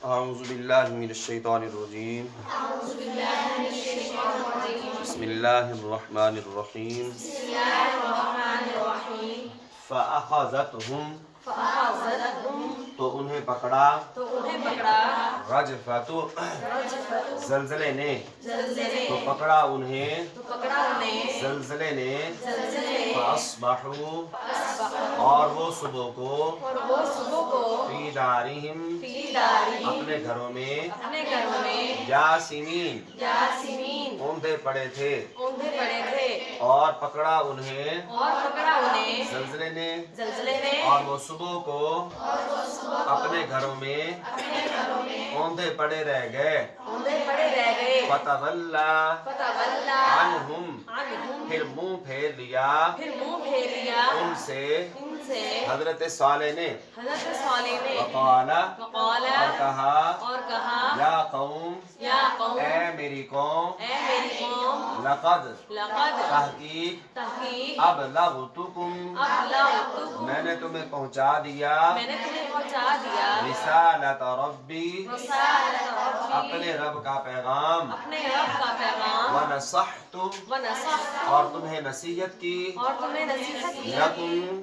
اعوذ باللہ من الشیطان الرجیم بسم اللہ الرحمن الرحیم فأخذتہم تو انہیں پکڑا رجفۃ زلزلے نے تو پکڑا انہیں زلزلے نے فاصبحوا اور وہ صبح کو فی دارہم اپنے گھروں میں جاسمین اوندھے پڑے تھے اور پکڑا انہیں زلزلے نے اور وہ صبح کو اپنے گھروں میں اوندھے پڑے رہ گئے فتولی عنہم پھر منہ پھیر لیا ان سے حضرت صالح نے وقال اور کہا یا قوم اے میری قوم لقد تحقیق ابلغتکم میں نے تمہیں پہنچا دیا رسالت ربی اپنے رب کا پیغام ونصحت اور تمہیں نصیحت کی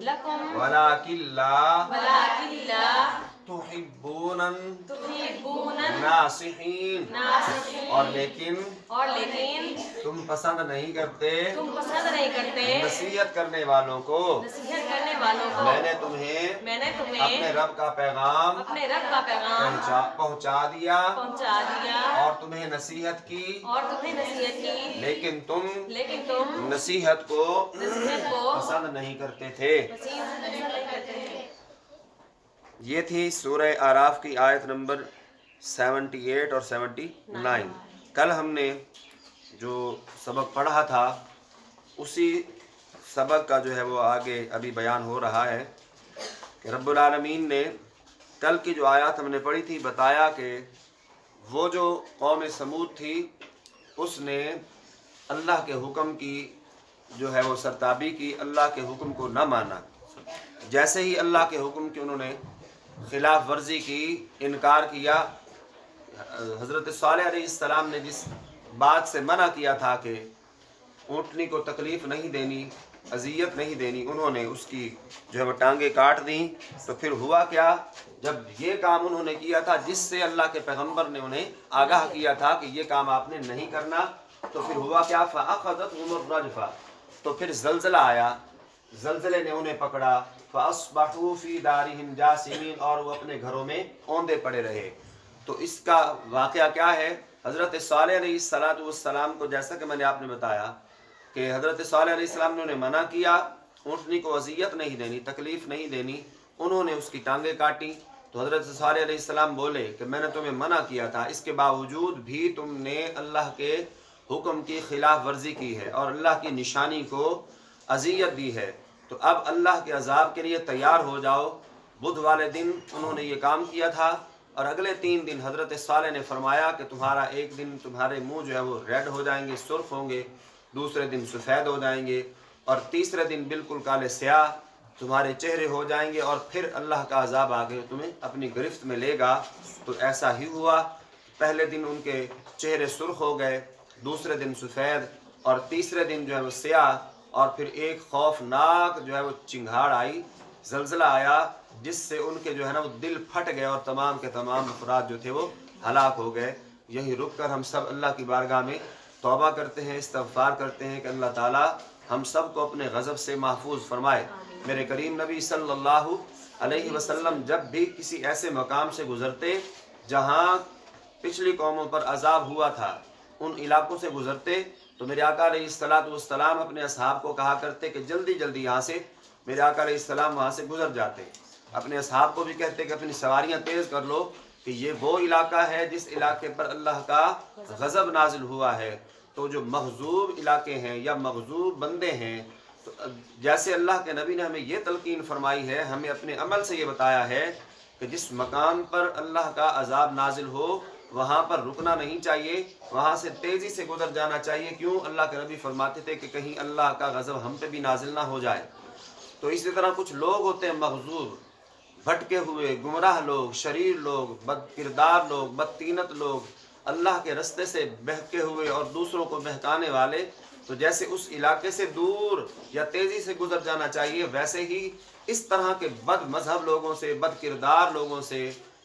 لکم ولکن لا تحبون ناصحین اور لیکن تم پسند نہیں کرتے نصیحت کرنے والوں کو میں نے تمہیں اپنے رب کا پیغام پہنچا دیا اور تمہیں نصیحت کی لیکن تم نصیحت کو پسند نہیں کرتے تھے۔ یہ تھی سورہ اعراف کی آیت نمبر 78 اور 79۔ کل ہم نے جو سبق پڑھا تھا اسی سبق کا جو ہے وہ آگے ابھی بیان ہو رہا ہے کہ رب العالمین نے کل کی جو آیات ہم نے پڑھی تھی بتایا کہ وہ جو قوم سمود تھی اس نے اللہ کے حکم کی جو ہے وہ سرتابی کی، اللہ کے حکم کو نہ مانا۔ جیسے ہی اللہ کے حکم کی انہوں نے خلاف ورزی کی، انکار کیا، حضرت صالح علیہ السلام نے جس بات سے منع کیا تھا کہ اونٹنی کو تکلیف نہیں دینی، اذیت نہیں دینی، انہوں نے اس کی جو ہے وہ ٹانگیں کاٹ دیں۔ تو پھر ہوا کیا؟ جب یہ کام انہوں نے کیا تھا جس سے اللہ کے پیغمبر نے انہیں آگاہ کیا تھا کہ یہ کام آپ نے نہیں کرنا، تو پھر ہوا کیا؟ فَأَخَذَتْهُمُ الرَّجْفَةُ تو پھر زلزلہ آیا، زلزلے نے انہیں پکڑا، فَأَصْبَحُوا فِي دَارِهِمْ جَاثِمِينَ اور وہ اپنے گھروں میں اوندے پڑے رہے۔ تو اس کا واقعہ کیا ہے؟ حضرت صالح علیہ السلام کو جیسا کہ میں نے آپ نے بتایا کہ حضرت صالح علیہ السلام نے انہیں منع کیا، اونٹنی کو اذیت نہیں دینی، تکلیف نہیں دینی، انہوں نے اس کی ٹانگیں کاٹی۔ تو حضرت صالح علیہ السلام بولے کہ میں نے تمہیں منع کیا تھا، اس کے باوجود بھی تم نے اللہ کے حکم کی خلاف ورزی کی ہے اور اللہ کی نشانی کو اذیت دی ہے، تو اب اللہ کے عذاب کے لیے تیار ہو جاؤ۔ بدھ والے دن انہوں نے یہ کام کیا تھا اور اگلے 3 دن حضرت صالح نے فرمایا کہ تمہارا ایک دن تمہارے منہ جو ہے وہ ریڈ ہو جائیں گے، سرخ ہوں گے، دوسرے دن سفید ہو جائیں گے، اور تیسرے دن بالکل کالے سیاہ تمہارے چہرے ہو جائیں گے، اور پھر اللہ کا عذاب آگے تمہیں اپنی گرفت میں لے گا۔ تو ایسا ہی ہوا، پہلے دن ان کے چہرے سرخ ہو گئے، دوسرے دن سفید، اور تیسرے دن جو ہے وہ سیاہ، اور پھر ایک خوفناک جو ہے وہ چنگھاڑ آئی، زلزلہ آیا، جس سے ان کے جو ہے نا وہ دل پھٹ گئے اور تمام کے تمام افراد جو تھے وہ ہلاک ہو گئے۔ یہی رک کر ہم سب اللہ کی بارگاہ میں توبہ کرتے ہیں، استغفار کرتے ہیں کہ اللہ تعالی ہم سب کو اپنے غضب سے محفوظ فرمائے۔ میرے کریم نبی صلی اللہ علیہ وسلم جب بھی کسی ایسے مقام سے گزرتے جہاں پچھلی قوموں پر عذاب ہوا تھا، ان علاقوں سے گزرتے تو میرے آقا علیہ السلام اپنے اصحاب کو کہا کرتے کہ جلدی جلدی یہاں سے، میرے آقا علیہ السلام وہاں سے گزر جاتے، اپنے اصحاب کو بھی کہتے کہ اپنی سواریاں تیز کر لو کہ یہ وہ علاقہ ہے جس علاقے پر اللہ کا غضب نازل ہوا ہے۔ تو جو مغضوب علاقے ہیں یا مغضوب بندے ہیں، تو جیسے اللہ کے نبی نے ہمیں یہ تلقین فرمائی ہے، ہمیں اپنے عمل سے یہ بتایا ہے کہ جس مقام پر اللہ کا عذاب نازل ہو وہاں پر رکنا نہیں چاہیے، وہاں سے تیزی سے گزر جانا چاہیے۔ کیوں؟ اللہ کے نبی فرماتے تھے کہ کہیں اللہ کا غضب ہم پہ بھی نازل نہ ہو جائے۔ تو اسی طرح کچھ لوگ ہوتے ہیں مغضوب، भटके हुए गुमराह लोग, शरीर लोग, बद किरदार लोग, बदतीनत लोग, अल्लाह के रस्ते से बहके हुए और दूसरों को बहकाने वाले, तो जैसे उस इलाके से दूर या तेज़ी से गुजर जाना चाहिए, वैसे ही इस तरह के बद मजहब लोगों से, बद किरदार लोगों से,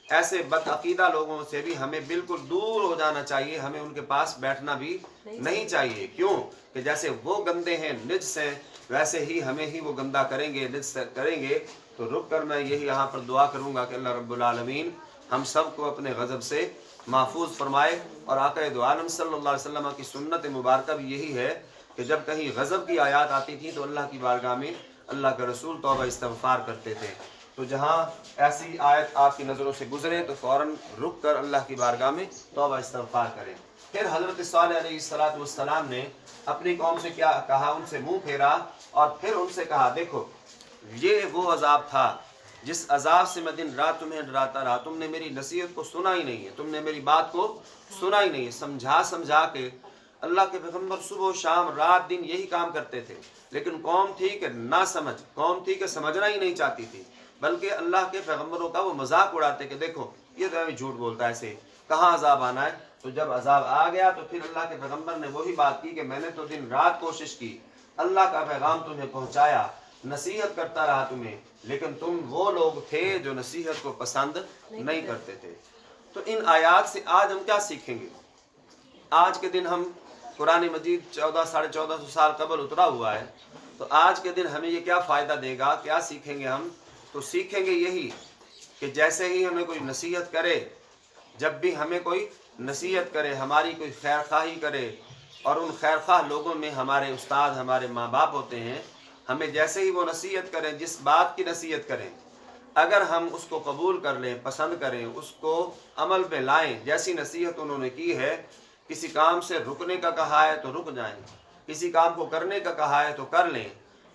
ऐसे बदअकीदा लोगों से भी हमें बिल्कुल दूर हो जाना चाहिए। हमें उनके पास बैठना भी नहीं चाहिए। क्यों? कि जैसे वो गंदे हैं, निजस हैं, वैसे ही हमें ही वो गंदा करेंगे, निजस करेंगे। तो रुक कर मैं यही यहाँ पर दुआ करूँगा कि अल्लाह रब्बुल आलमीन हम सब को अपने गज़ब से महफूज फरमाए। और आक़ा दो आलम सल्लल्लाहु अलैहि वसल्लम की सुन्नत मुबारक भी यही है कि जब कहीं गज़ब की आयत आती थी तो अल्लाह की बारगाह में अल्लाह के रसूल तौबा इस्तग़फ़ार करते थे। तो जहाँ ऐसी आयत आपकी नज़रों से गुजरे तो फ़ौरन रुक कर अल्लाह की बारगाह में तौबा इस्तग़फ़ार करें। फिर हज़रत सालेह अलैहिस्सलाम ने अपनी कौम से क्या कहा? उनसे मुँह फेरा और फिर उनसे कहा, देखो ये वो अजाब था जिस अजाब से मैं दिन रात तुम्हें डराता रहा। तुमने मेरी नसीहत को सुना ही नहीं है, तुमने मेरी बात को सुना ही नहीं है। समझा समझा के अल्लाह के पैगम्बर सुबह शाम रात दिन यही काम करते थे, लेकिन कौम थी कि ना समझ, कौम थी कि समझना ही नहीं चाहती थी, बल्कि अल्लाह के पैगम्बरों का वो मजाक उड़ाते कि देखो ये तो अभी झूठ बोलता है, ऐसे कहाँ अजाब आना है। तो जब अजाब आ गया तो फिर अल्लाह के पैगम्बर ने वही बात की कि मैंने तो दिन रात कोशिश की, अल्लाह का पैगाम तुम्हें पहुँचाया, नसीहत करता रहा तुम्हें, लेकिन तुम वो लोग थे जो नसीहत को पसंद नहीं करते थे। तो इन आयात से आज हम क्या सीखेंगे? आज के दिन हम कुरान मजीद 1400-1450 साल कबल उतरा हुआ है, तो आज के दिन हमें ये क्या फ़ायदा देगा, क्या सीखेंगे हम? तो सीखेंगे यही कि जैसे ही हमें कोई नसीहत करे, जब भी हमें कोई नसीहत करे, हमारी कोई खैर खाही करे, और उन खैर खाह लोगों में हमारे उस्ताद, हमारे माँ बाप होते हैं, हमें जैसे ही वो नसीहत करें, जिस बात की नसीहत करें, अगर हम उसको कबूल कर लें, पसंद करें, उसको अमल पे लाएं, जैसी नसीहत उन्होंने की है, किसी काम से रुकने का कहा है तो रुक जाएं, किसी काम को करने का कहा है तो कर लें,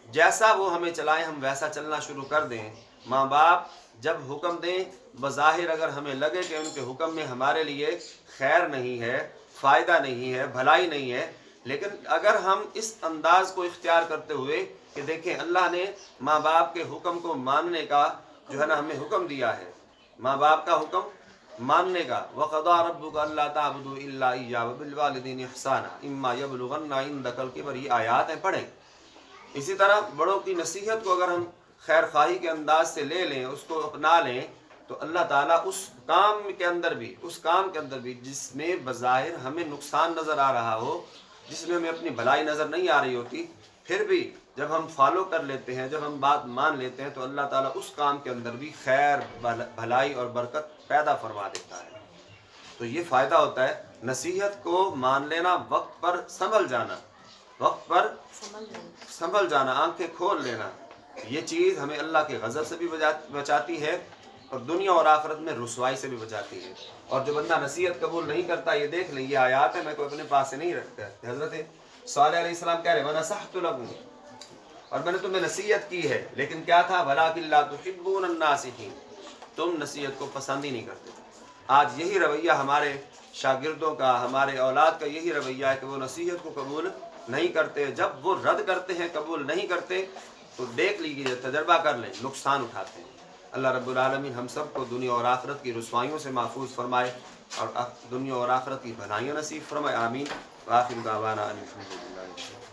जैसा वो हमें चलाएं हम वैसा चलना शुरू कर दें। माँ बाप जब हुक्म दें, बज़ाहिर अगर हमें लगे कि उनके हुक्म में हमारे लिए खैर नहीं है, फ़ायदा नहीं है, भलाई नहीं है, लेकिन अगर हम इस अंदाज़ को इख्तियार करते हुए कि देखें अल्लाह ने माँ बाप के हुक्म को मानने का जो है ना हमें हुक्म दिया है, माँ बाप का हुक्म मानने का, वक़ज़ा रब्बुका अल्ला ताबुदू इल्ला इय्याहु व बिल वालिदैनि इहसाना इम्मा यबलुगन्ना इंदकल किबर, ये आयात हैं, पढ़ें। इसी तरह बड़ों की नसीहत को अगर हम खैर खाही के अंदाज से ले लें, उसको अपना लें, तो अल्लाह ताला उस काम के अंदर भी जिसमें बज़ाहिर हमें नुकसान नज़र आ रहा हो, जिसमें हमें अपनी भलाई नज़र नहीं आ रही होती, फिर भी जब हम फॉलो कर लेते हैं, जब हम बात मान लेते हैं, तो अल्लाह ताला उस काम के अंदर भी खैर, भलाई और बरकत पैदा फरमा देता है। तो ये फ़ायदा होता है नसीहत को मान लेना, वक्त पर संभल जाना, वक्त पर संभल जाना, आंखें खोल लेना। ये चीज़ हमें अल्लाह के गज़ब से भी बचाती है और दुनिया और आखिरत में रुसवाई से भी बचाती है। और जो बंदा नसीहत कबूल नहीं करता, ये देख लें, ये आयात है, मैं कोई अपने पास से नहीं रखता। हज़रत सालेह अलैहिस्सलाम कह रहे व नसहतु लकुम, और मैंने तुम्हें नसीहत की है, लेकिन क्या था? वलाकिन ला तुहिब्बून नासिहीन, तुम नसीहत को पसंद ही नहीं करते। आज यही रवैया हमारे शागिर्दों का, हमारे औलाद का यही रवैया है कि वो नसीहत को कबूल नहीं करते। जब वो रद्द करते हैं, कबूल नहीं करते, तो देख लीजिए, तजर्बा कर लें, नुकसान उठाते हैं। अल्लाह रब्बुल आलमीन हम सब को दुनिया और आखिरत की रुसवाइयों से महफूज फरमाए और दुनिया और आखिरत की भलाइयाँ नसीब फरमाए। आमीन। व आखिर दावाना अनिल हम्दुलिल्लाह।